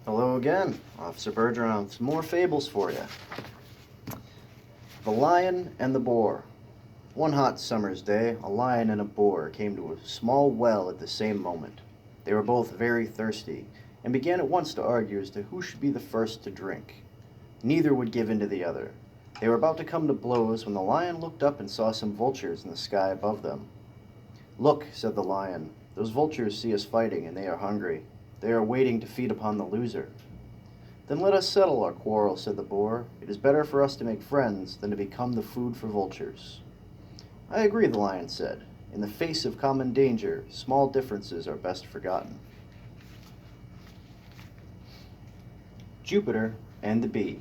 Hello again, Officer Bergeron with some more fables for you. The Lion and the Boar. One hot summer's day, a lion and a boar came to a small well at the same moment. They were both very thirsty, and began at once to argue as to who should be the first to drink. Neither would give in to the other. They were about to come to blows when the lion looked up and saw some vultures in the sky above them. "Look," said the lion, "those vultures see us fighting, and they are hungry. They are waiting to feed upon the loser." "Then let us settle our quarrel," said the boar. "It is better for us to make friends than to become the food for vultures." "I agree," the lion said. "In the face of common danger, small differences are best forgotten." Jupiter and the Bee.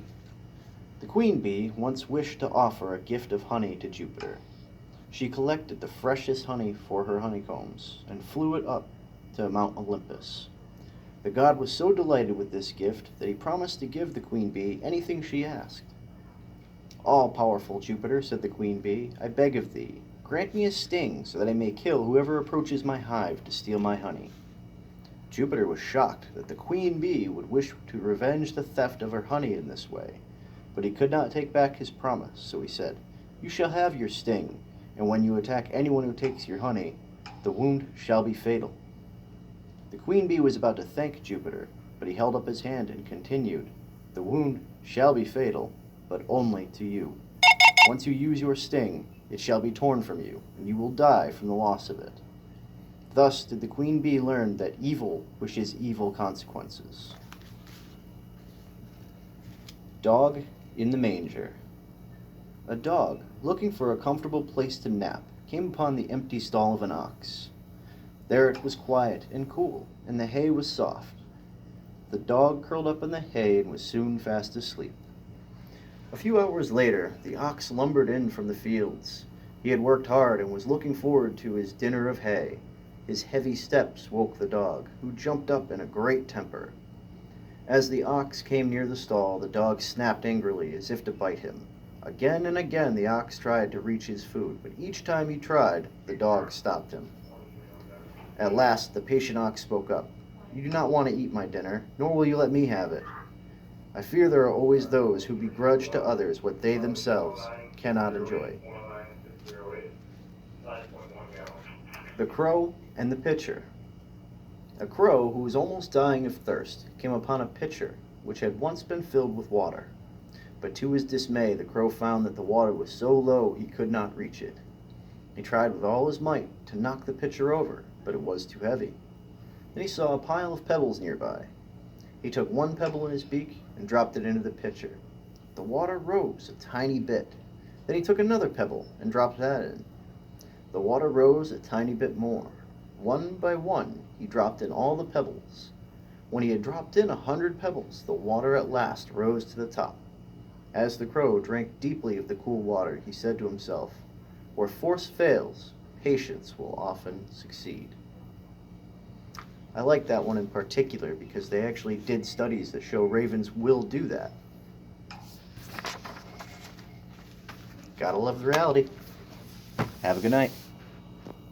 The queen bee once wished to offer a gift of honey to Jupiter. She collected the freshest honey for her honeycombs and flew it up to Mount Olympus. The god was so delighted with this gift that he promised to give the queen bee anything she asked. "All-powerful Jupiter," said the queen bee, "I beg of thee, grant me a sting so that I may kill whoever approaches my hive to steal my honey." Jupiter was shocked that the queen bee would wish to revenge the theft of her honey in this way, but he could not take back his promise, so he said, "You shall have your sting, and when you attack anyone who takes your honey, the wound shall be fatal." The queen bee was about to thank Jupiter, but he held up his hand and continued, "The wound shall be fatal, but only to you. Once you use your sting, it shall be torn from you, and you will die from the loss of it." Thus did the queen bee learn that evil wishes evil consequences. Dog in the Manger. A dog, looking for a comfortable place to nap, came upon the empty stall of an ox. There it was quiet and cool, and the hay was soft. The dog curled up in the hay and was soon fast asleep. A few hours later, the ox lumbered in from the fields. He had worked hard and was looking forward to his dinner of hay. His heavy steps woke the dog, who jumped up in a great temper. As the ox came near the stall, the dog snapped angrily as if to bite him. Again and again the ox tried to reach his food, but each time he tried, the dog stopped him. At last, the patient ox spoke up. "You do not want to eat my dinner, nor will you let me have it. I fear there are always those who begrudge to others what they themselves cannot enjoy." The Crow and the Pitcher. A crow who was almost dying of thirst came upon a pitcher which had once been filled with water. But to his dismay, the crow found that the water was so low he could not reach it. He tried with all his might to knock the pitcher over, but it was too heavy. Then he saw a pile of pebbles nearby. He took one pebble in his beak and dropped it into the pitcher. The water rose a tiny bit. Then he took another pebble and dropped that in. The water rose a tiny bit more. One by one, he dropped in all the pebbles. When he had dropped in 100 pebbles, the water at last rose to the top. As the crow drank deeply of the cool water, he said to himself, "Where force fails, patience will often succeed." I like that one in particular because they actually did studies that show ravens will do that. Gotta love the reality. Have a good night.